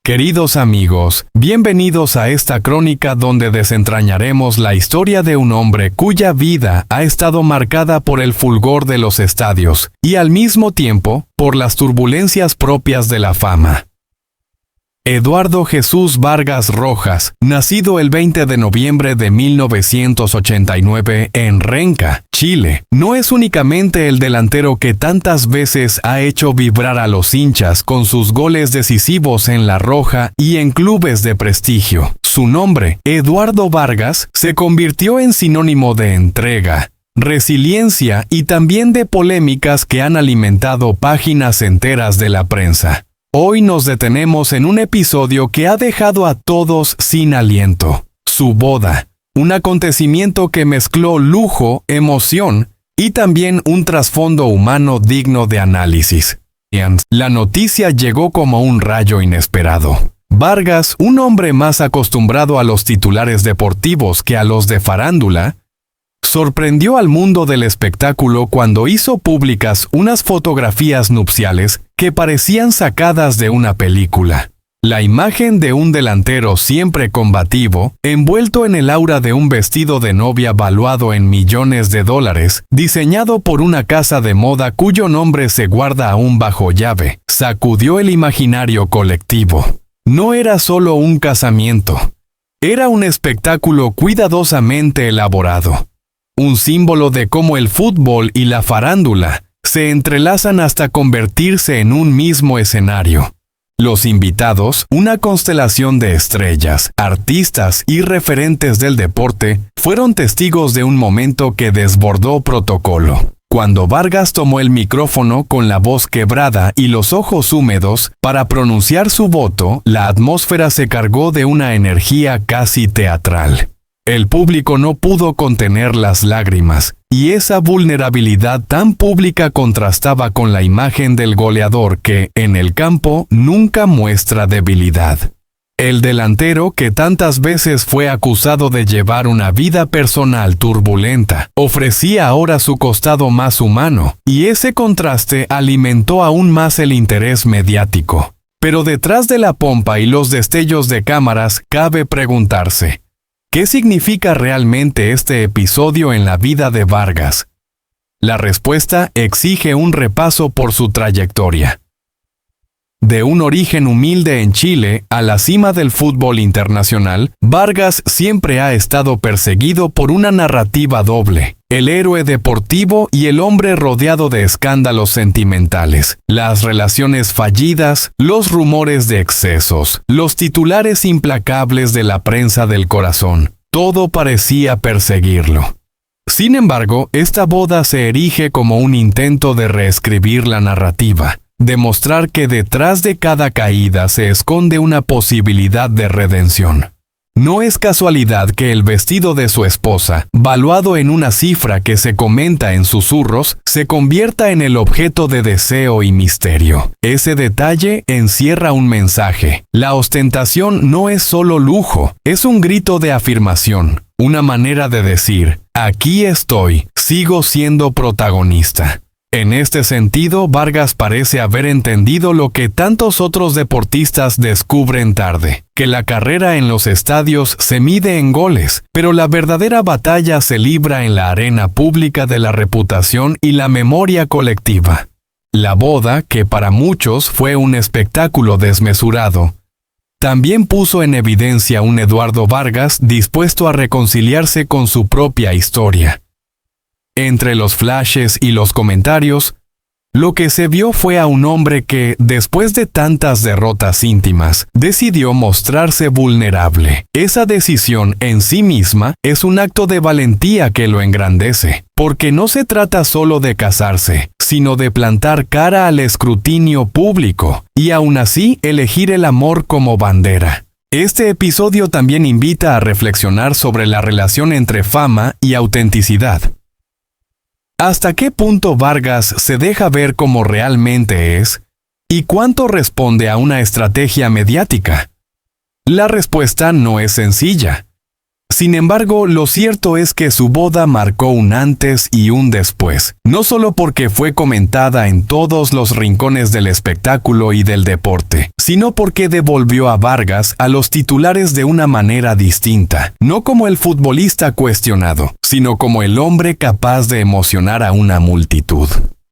Queridos amigos, bienvenidos a esta crónica donde desentrañaremos la historia de un hombre cuya vida ha estado marcada por el fulgor de los estadios y al mismo tiempo por las turbulencias propias de la fama. Eduardo Jesús Vargas Rojas, nacido el 20 de noviembre de 1989 en Renca, Chile, no es únicamente el delantero que tantas veces ha hecho vibrar a los hinchas con sus goles decisivos en La Roja y en clubes de prestigio. Su nombre, Eduardo Vargas, se convirtió en sinónimo de entrega, resiliencia y también de polémicas que han alimentado páginas enteras de la prensa. Hoy nos detenemos en un episodio que ha dejado a todos sin aliento. Su boda, un acontecimiento que mezcló lujo, emoción y también un trasfondo humano digno de análisis. La noticia llegó como un rayo inesperado. Vargas, un hombre más acostumbrado a los titulares deportivos que a los de farándula, sorprendió al mundo del espectáculo cuando hizo públicas unas fotografías nupciales que parecían sacadas de una película. La imagen de un delantero siempre combativo, envuelto en el aura de un vestido de novia valuado en millones de dólares, diseñado por una casa de moda cuyo nombre se guarda aún bajo llave, sacudió el imaginario colectivo. No era solo un casamiento, era un espectáculo cuidadosamente elaborado. Un símbolo de cómo el fútbol y la farándula se entrelazan hasta convertirse en un mismo escenario. Los invitados, una constelación de estrellas, artistas y referentes del deporte, fueron testigos de un momento que desbordó protocolo. Cuando Vargas tomó el micrófono con la voz quebrada y los ojos húmedos para pronunciar su voto, la atmósfera se cargó de una energía casi teatral. El público no pudo contener las lágrimas, y esa vulnerabilidad tan pública contrastaba con la imagen del goleador que, en el campo, nunca muestra debilidad. El delantero que tantas veces fue acusado de llevar una vida personal turbulenta, ofrecía ahora su costado más humano, y ese contraste alimentó aún más el interés mediático. Pero detrás de la pompa y los destellos de cámaras, cabe preguntarse: ¿qué significa realmente este episodio en la vida de Vargas? La respuesta exige un repaso por su trayectoria. De un origen humilde en Chile a la cima del fútbol internacional, Vargas siempre ha estado perseguido por una narrativa doble: el héroe deportivo y el hombre rodeado de escándalos sentimentales, las relaciones fallidas, los rumores de excesos, los titulares implacables de la prensa del corazón. Todo parecía perseguirlo. Sin embargo, esta boda se erige como un intento de reescribir la narrativa, demostrar que detrás de cada caída se esconde una posibilidad de redención. No es casualidad que el vestido de su esposa, valuado en una cifra que se comenta en susurros, se convierta en el objeto de deseo y misterio. Ese detalle encierra un mensaje. La ostentación no es solo lujo, es un grito de afirmación, una manera de decir: aquí estoy, sigo siendo protagonista. En este sentido, Vargas parece haber entendido lo que tantos otros deportistas descubren tarde: que la carrera en los estadios se mide en goles, pero la verdadera batalla se libra en la arena pública de la reputación y la memoria colectiva. La boda, que para muchos fue un espectáculo desmesurado, también puso en evidencia un Eduardo Vargas dispuesto a reconciliarse con su propia historia. Entre los flashes y los comentarios, lo que se vio fue a un hombre que, después de tantas derrotas íntimas, decidió mostrarse vulnerable. Esa decisión en sí misma es un acto de valentía que lo engrandece, porque no se trata solo de casarse, sino de plantar cara al escrutinio público, y aún así elegir el amor como bandera. Este episodio también invita a reflexionar sobre la relación entre fama y autenticidad. ¿Hasta qué punto Vargas se deja ver como realmente es? ¿Y cuánto responde a una estrategia mediática? La respuesta no es sencilla. Sin embargo, lo cierto es que su boda marcó un antes y un después, no solo porque fue comentada en todos los rincones del espectáculo y del deporte, sino porque devolvió a Vargas a los titulares de una manera distinta, no como el futbolista cuestionado, sino como el hombre capaz de emocionar a una multitud.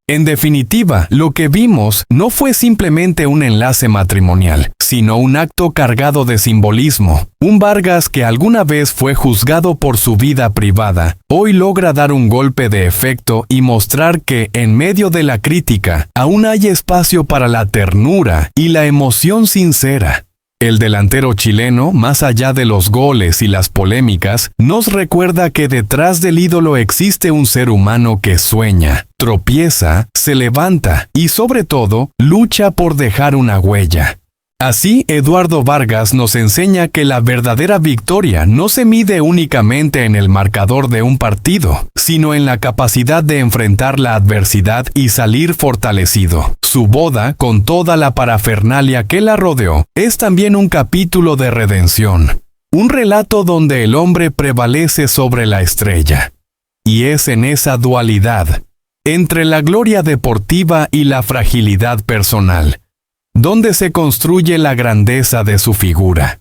En definitiva, lo que vimos no fue simplemente un enlace matrimonial, sino un acto cargado de simbolismo. Un Vargas que alguna vez fue juzgado por su vida privada, hoy logra dar un golpe de efecto y mostrar que, en medio de la crítica, aún hay espacio para la ternura y la emoción sincera. El delantero chileno, más allá de los goles y las polémicas, nos recuerda que detrás del ídolo existe un ser humano que sueña, tropieza, se levanta y, sobre todo, lucha por dejar una huella. Así, Eduardo Vargas nos enseña que la verdadera victoria no se mide únicamente en el marcador de un partido, sino en la capacidad de enfrentar la adversidad y salir fortalecido. Su boda, con toda la parafernalia que la rodeó, es también un capítulo de redención. Un relato donde el hombre prevalece sobre la estrella. Y es en esa dualidad, entre la gloria deportiva y la fragilidad personal, donde se construye la grandeza de su figura.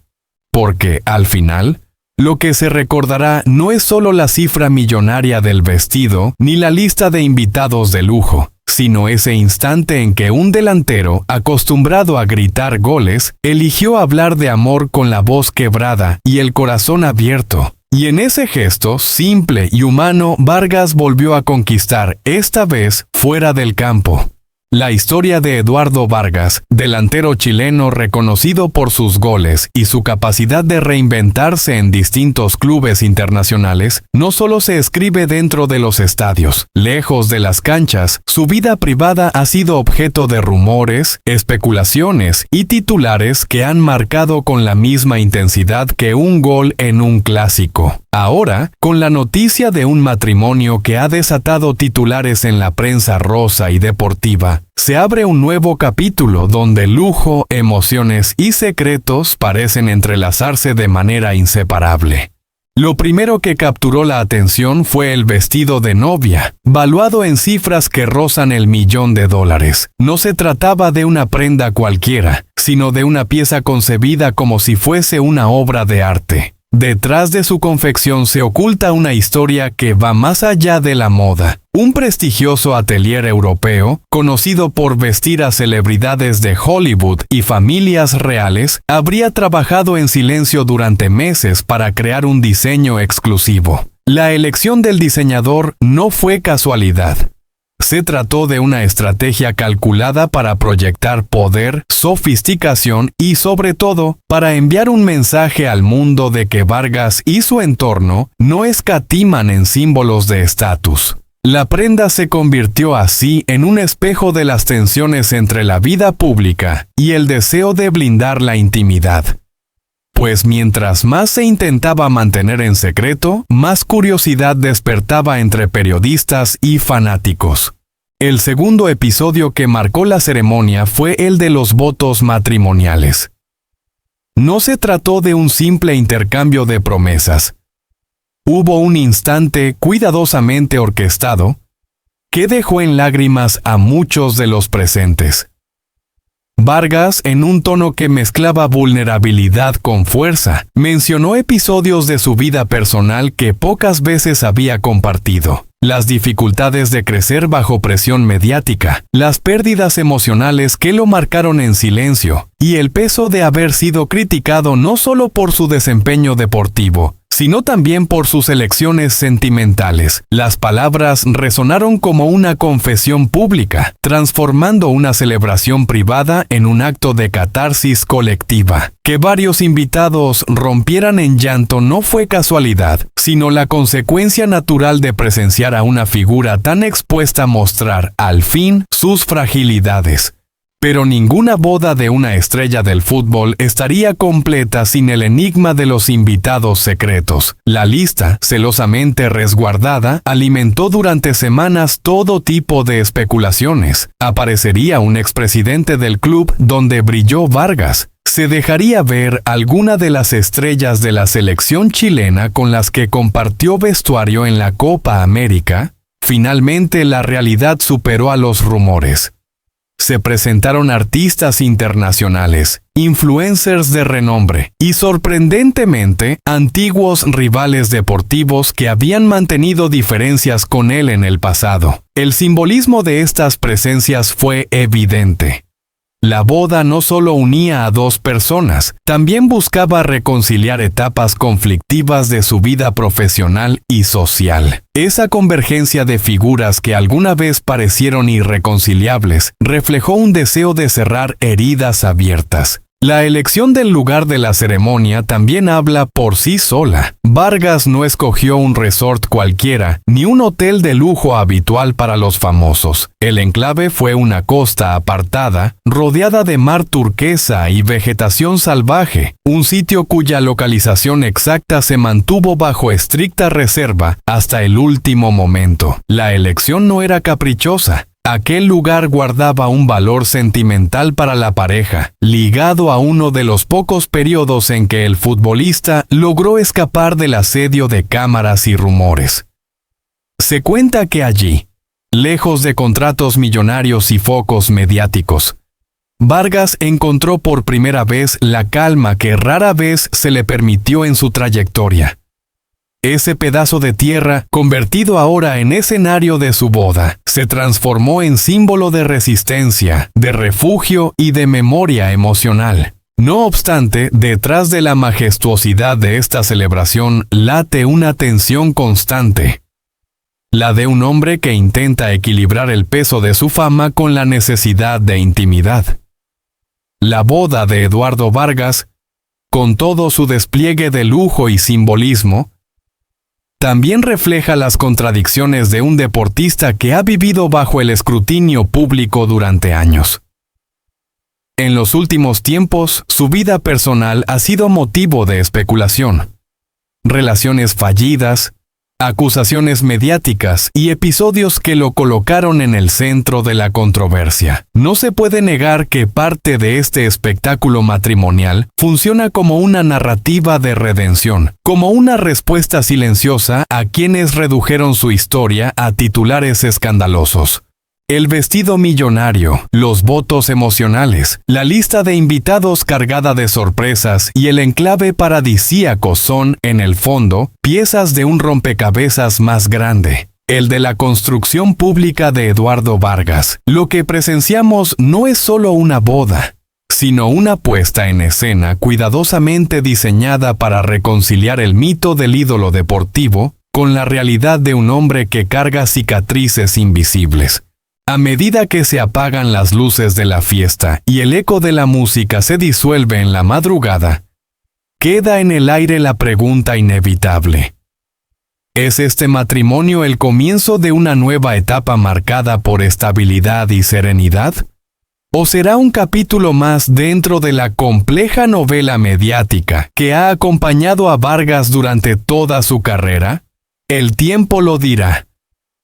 Porque, al final, lo que se recordará no es solo la cifra millonaria del vestido ni la lista de invitados de lujo, sino ese instante en que un delantero, acostumbrado a gritar goles, eligió hablar de amor con la voz quebrada y el corazón abierto. Y en ese gesto, simple y humano, Vargas volvió a conquistar, esta vez fuera del campo. La historia de Eduardo Vargas, delantero chileno reconocido por sus goles y su capacidad de reinventarse en distintos clubes internacionales, no solo se escribe dentro de los estadios. Lejos de las canchas, su vida privada ha sido objeto de rumores, especulaciones y titulares que han marcado con la misma intensidad que un gol en un clásico. Ahora, con la noticia de un matrimonio que ha desatado titulares en la prensa rosa y deportiva, se abre un nuevo capítulo donde lujo, emociones y secretos parecen entrelazarse de manera inseparable. Lo primero que capturó la atención fue el vestido de novia, valuado en cifras que rozan el $1.000.000. No se trataba de una prenda cualquiera, sino de una pieza concebida como si fuese una obra de arte. Detrás de su confección se oculta una historia que va más allá de la moda. Un prestigioso atelier europeo, conocido por vestir a celebridades de Hollywood y familias reales, habría trabajado en silencio durante meses para crear un diseño exclusivo. La elección del diseñador no fue casualidad. Se trató de una estrategia calculada para proyectar poder, sofisticación y, sobre todo, para enviar un mensaje al mundo de que Vargas y su entorno no escatiman en símbolos de estatus. La prenda se convirtió así en un espejo de las tensiones entre la vida pública y el deseo de blindar la intimidad. Pues mientras más se intentaba mantener en secreto, más curiosidad despertaba entre periodistas y fanáticos. El segundo episodio que marcó la ceremonia fue el de los votos matrimoniales. No se trató de un simple intercambio de promesas. Hubo un instante cuidadosamente orquestado que dejó en lágrimas a muchos de los presentes. Vargas, en un tono que mezclaba vulnerabilidad con fuerza, mencionó episodios de su vida personal que pocas veces había compartido. Las dificultades de crecer bajo presión mediática, las pérdidas emocionales que lo marcaron en silencio, y el peso de haber sido criticado no solo por su desempeño deportivo, sino también por sus elecciones sentimentales. Las palabras resonaron como una confesión pública, transformando una celebración privada en un acto de catarsis colectiva. Que varios invitados rompieran en llanto no fue casualidad, sino la consecuencia natural de presenciar a una figura tan expuesta a mostrar, al fin, sus fragilidades. Pero ninguna boda de una estrella del fútbol estaría completa sin el enigma de los invitados secretos. La lista, celosamente resguardada, alimentó durante semanas todo tipo de especulaciones. Aparecería un expresidente del club donde brilló Vargas, se dejaría ver alguna de las estrellas de la selección chilena con las que compartió vestuario en la Copa América. Finalmente la realidad superó a los rumores. Se presentaron artistas internacionales, influencers de renombre y, sorprendentemente, antiguos rivales deportivos que habían mantenido diferencias con él en el pasado. El simbolismo de estas presencias fue evidente. La boda no solo unía a dos personas, también buscaba reconciliar etapas conflictivas de su vida profesional y social. Esa convergencia de figuras que alguna vez parecieron irreconciliables reflejó un deseo de cerrar heridas abiertas. La elección del lugar de la ceremonia también habla por sí sola. Vargas no escogió un resort cualquiera, ni un hotel de lujo habitual para los famosos. El enclave fue una costa apartada, rodeada de mar turquesa y vegetación salvaje, un sitio cuya localización exacta se mantuvo bajo estricta reserva hasta el último momento. La elección no era caprichosa. Aquel lugar guardaba un valor sentimental para la pareja, ligado a uno de los pocos periodos en que el futbolista logró escapar del asedio de cámaras y rumores. Se cuenta que allí, lejos de contratos millonarios y focos mediáticos, Vargas encontró por primera vez la calma que rara vez se le permitió en su trayectoria. Ese pedazo de tierra, convertido ahora en escenario de su boda, se transformó en símbolo de resistencia, de refugio y de memoria emocional. No obstante, detrás de la majestuosidad de esta celebración late una tensión constante. La de un hombre que intenta equilibrar el peso de su fama con la necesidad de intimidad. La boda de Eduardo Vargas, con todo su despliegue de lujo y simbolismo, también refleja las contradicciones de un deportista que ha vivido bajo el escrutinio público durante años. En los últimos tiempos, su vida personal ha sido motivo de especulación. Relaciones fallidas, acusaciones mediáticas y episodios que lo colocaron en el centro de la controversia. No se puede negar que parte de este espectáculo matrimonial funciona como una narrativa de redención, como una respuesta silenciosa a quienes redujeron su historia a titulares escandalosos. El vestido millonario, los votos emocionales, la lista de invitados cargada de sorpresas y el enclave paradisíaco son, en el fondo, piezas de un rompecabezas más grande, el de la construcción pública de Eduardo Vargas. Lo que presenciamos no es solo una boda, sino una puesta en escena cuidadosamente diseñada para reconciliar el mito del ídolo deportivo con la realidad de un hombre que carga cicatrices invisibles. A medida que se apagan las luces de la fiesta y el eco de la música se disuelve en la madrugada, queda en el aire la pregunta inevitable. ¿Es este matrimonio el comienzo de una nueva etapa marcada por estabilidad y serenidad? ¿O será un capítulo más dentro de la compleja novela mediática que ha acompañado a Vargas durante toda su carrera? El tiempo lo dirá.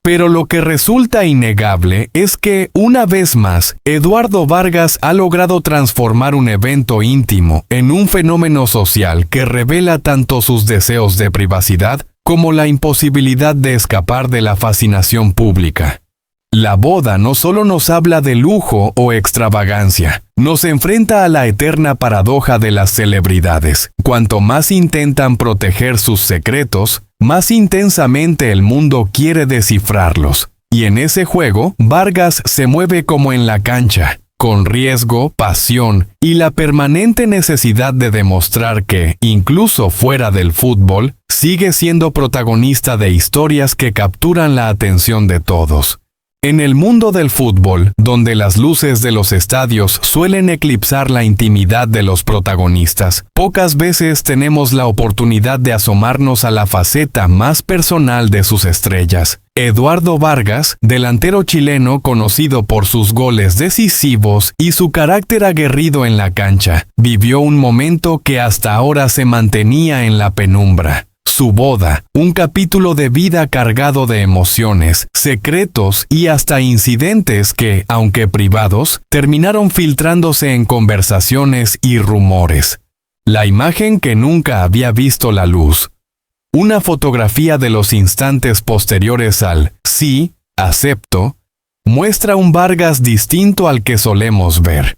Pero lo que resulta innegable es que, una vez más, Eduardo Vargas ha logrado transformar un evento íntimo en un fenómeno social que revela tanto sus deseos de privacidad como la imposibilidad de escapar de la fascinación pública. La boda no solo nos habla de lujo o extravagancia, nos enfrenta a la eterna paradoja de las celebridades. Cuanto más intentan proteger sus secretos, más intensamente el mundo quiere descifrarlos. Y en ese juego, Vargas se mueve como en la cancha, con riesgo, pasión y la permanente necesidad de demostrar que, incluso fuera del fútbol, sigue siendo protagonista de historias que capturan la atención de todos. En el mundo del fútbol, donde las luces de los estadios suelen eclipsar la intimidad de los protagonistas, pocas veces tenemos la oportunidad de asomarnos a la faceta más personal de sus estrellas. Eduardo Vargas, delantero chileno conocido por sus goles decisivos y su carácter aguerrido en la cancha, vivió un momento que hasta ahora se mantenía en la penumbra. Su boda, un capítulo de vida cargado de emociones, secretos y hasta incidentes que, aunque privados, terminaron filtrándose en conversaciones y rumores. La imagen que nunca había visto la luz. Una fotografía de los instantes posteriores al "sí, acepto", muestra un Vargas distinto al que solemos ver.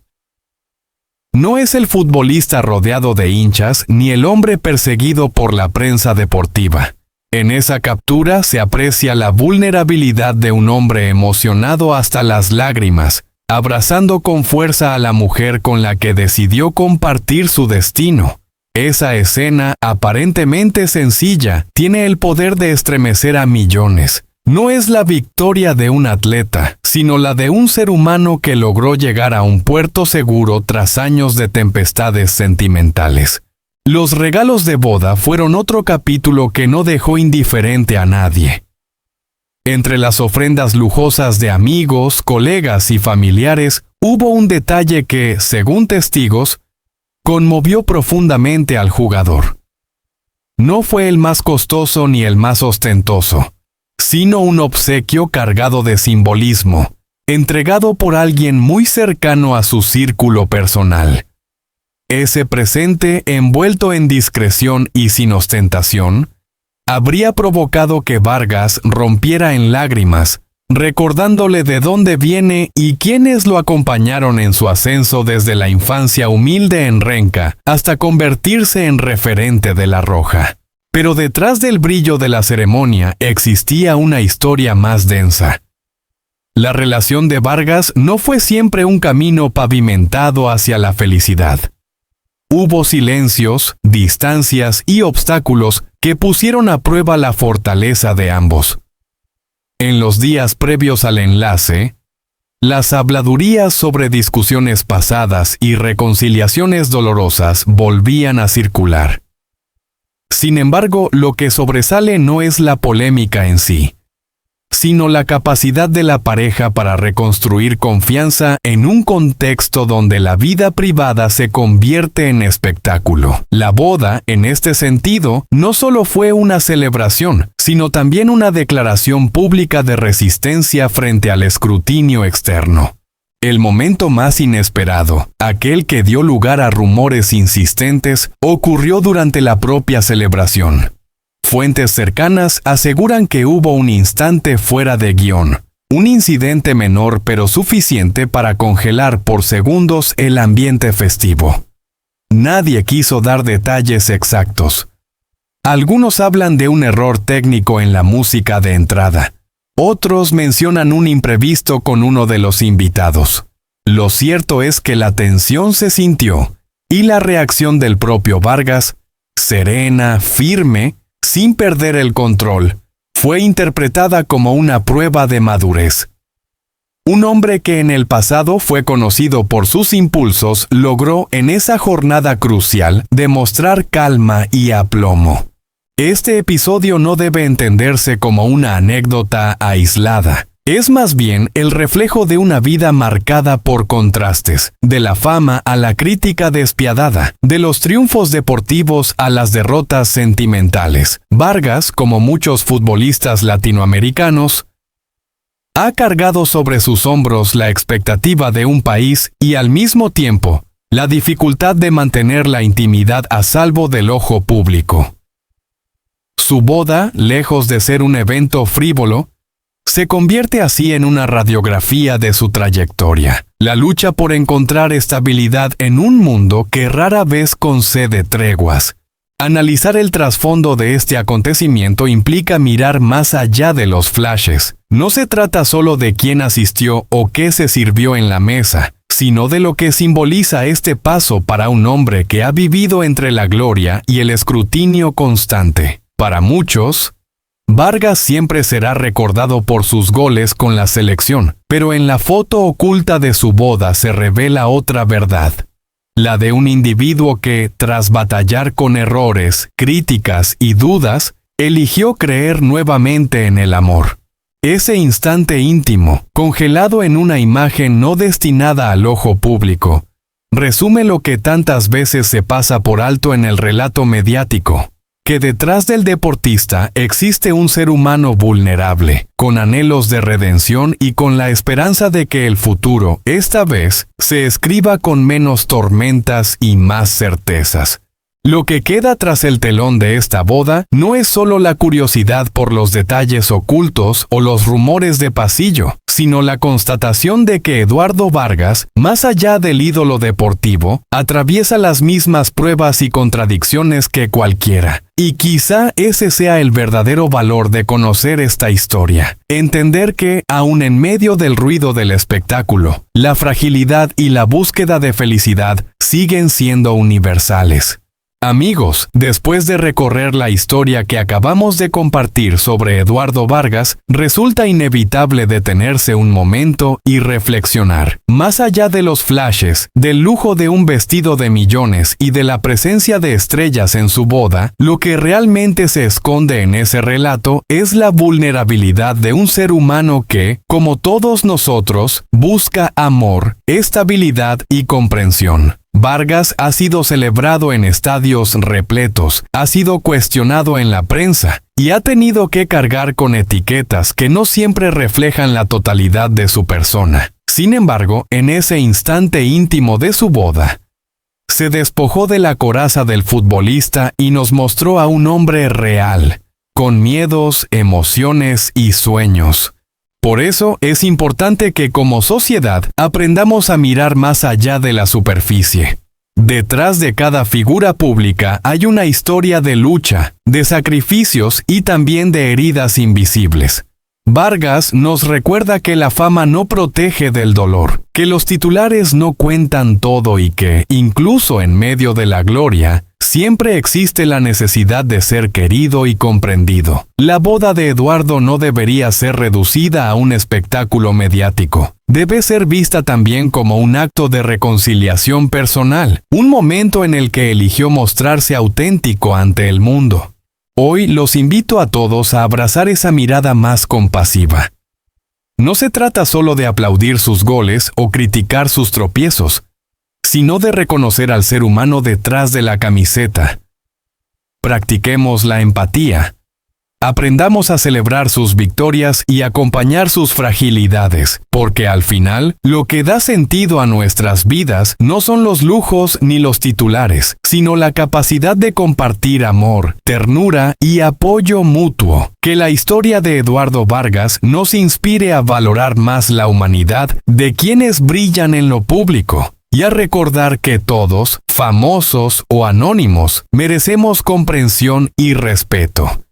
No es el futbolista rodeado de hinchas ni el hombre perseguido por la prensa deportiva. En esa captura se aprecia la vulnerabilidad de un hombre emocionado hasta las lágrimas, abrazando con fuerza a la mujer con la que decidió compartir su destino. Esa escena, aparentemente sencilla, tiene el poder de estremecer a millones. No es la victoria de un atleta, sino la de un ser humano que logró llegar a un puerto seguro tras años de tempestades sentimentales. Los regalos de boda fueron otro capítulo que no dejó indiferente a nadie. Entre las ofrendas lujosas de amigos, colegas y familiares, hubo un detalle que, según testigos, conmovió profundamente al jugador. No fue el más costoso ni el más ostentoso, sino un obsequio cargado de simbolismo, entregado por alguien muy cercano a su círculo personal. Ese presente, envuelto en discreción y sin ostentación, habría provocado que Vargas rompiera en lágrimas, recordándole de dónde viene y quiénes lo acompañaron en su ascenso desde la infancia humilde en Renca hasta convertirse en referente de La Roja. Pero detrás del brillo de la ceremonia existía una historia más densa. La relación de Vargas no fue siempre un camino pavimentado hacia la felicidad. Hubo silencios, distancias y obstáculos que pusieron a prueba la fortaleza de ambos. En los días previos al enlace, las habladurías sobre discusiones pasadas y reconciliaciones dolorosas volvían a circular. Sin embargo, lo que sobresale no es la polémica en sí, sino la capacidad de la pareja para reconstruir confianza en un contexto donde la vida privada se convierte en espectáculo. La boda, en este sentido, no solo fue una celebración, sino también una declaración pública de resistencia frente al escrutinio externo. El momento más inesperado, aquel que dio lugar a rumores insistentes, ocurrió durante la propia celebración. Fuentes cercanas aseguran que hubo un instante fuera de guión, un incidente menor pero suficiente para congelar por segundos el ambiente festivo. Nadie quiso dar detalles exactos. Algunos hablan de un error técnico en la música de entrada. Otros mencionan un imprevisto con uno de los invitados. Lo cierto es que la tensión se sintió, y la reacción del propio Vargas, serena, firme, sin perder el control, fue interpretada como una prueba de madurez. Un hombre que en el pasado fue conocido por sus impulsos logró en esa jornada crucial demostrar calma y aplomo. Este episodio no debe entenderse como una anécdota aislada. Es más bien el reflejo de una vida marcada por contrastes, de la fama a la crítica despiadada, de los triunfos deportivos a las derrotas sentimentales. Vargas, como muchos futbolistas latinoamericanos, ha cargado sobre sus hombros la expectativa de un país y al mismo tiempo la dificultad de mantener la intimidad a salvo del ojo público. Su boda, lejos de ser un evento frívolo, se convierte así en una radiografía de su trayectoria. La lucha por encontrar estabilidad en un mundo que rara vez concede treguas. Analizar el trasfondo de este acontecimiento implica mirar más allá de los flashes. No se trata solo de quién asistió o qué se sirvió en la mesa, sino de lo que simboliza este paso para un hombre que ha vivido entre la gloria y el escrutinio constante. Para muchos, Vargas siempre será recordado por sus goles con la selección, pero en la foto oculta de su boda se revela otra verdad. La de un individuo que, tras batallar con errores, críticas y dudas, eligió creer nuevamente en el amor. Ese instante íntimo, congelado en una imagen no destinada al ojo público, resume lo que tantas veces se pasa por alto en el relato mediático, que detrás del deportista existe un ser humano vulnerable, con anhelos de redención y con la esperanza de que el futuro, esta vez, se escriba con menos tormentas y más certezas. Lo que queda tras el telón de esta boda no es solo la curiosidad por los detalles ocultos o los rumores de pasillo, sino la constatación de que Eduardo Vargas, más allá del ídolo deportivo, atraviesa las mismas pruebas y contradicciones que cualquiera. Y quizá ese sea el verdadero valor de conocer esta historia. Entender que, aun en medio del ruido del espectáculo, la fragilidad y la búsqueda de felicidad siguen siendo universales. Amigos, después de recorrer la historia que acabamos de compartir sobre Eduardo Vargas, resulta inevitable detenerse un momento y reflexionar. Más allá de los flashes, del lujo de un vestido de millones y de la presencia de estrellas en su boda, lo que realmente se esconde en ese relato es la vulnerabilidad de un ser humano que, como todos nosotros, busca amor, estabilidad y comprensión. Vargas ha sido celebrado en estadios repletos, ha sido cuestionado en la prensa y ha tenido que cargar con etiquetas que no siempre reflejan la totalidad de su persona. Sin embargo, en ese instante íntimo de su boda, se despojó de la coraza del futbolista y nos mostró a un hombre real, con miedos, emociones y sueños. Por eso es importante que como sociedad aprendamos a mirar más allá de la superficie. Detrás de cada figura pública hay una historia de lucha, de sacrificios y también de heridas invisibles. Vargas nos recuerda que la fama no protege del dolor, que los titulares no cuentan todo y que, incluso en medio de la gloria, siempre existe la necesidad de ser querido y comprendido. La boda de Eduardo no debería ser reducida a un espectáculo mediático. Debe ser vista también como un acto de reconciliación personal, un momento en el que eligió mostrarse auténtico ante el mundo. Hoy los invito a todos a abrazar esa mirada más compasiva. No se trata solo de aplaudir sus goles o criticar sus tropiezos, sino de reconocer al ser humano detrás de la camiseta. Practiquemos la empatía. Aprendamos a celebrar sus victorias y acompañar sus fragilidades, porque al final, lo que da sentido a nuestras vidas no son los lujos ni los titulares, sino la capacidad de compartir amor, ternura y apoyo mutuo. Que la historia de Eduardo Vargas nos inspire a valorar más la humanidad de quienes brillan en lo público, y a recordar que todos, famosos o anónimos, merecemos comprensión y respeto.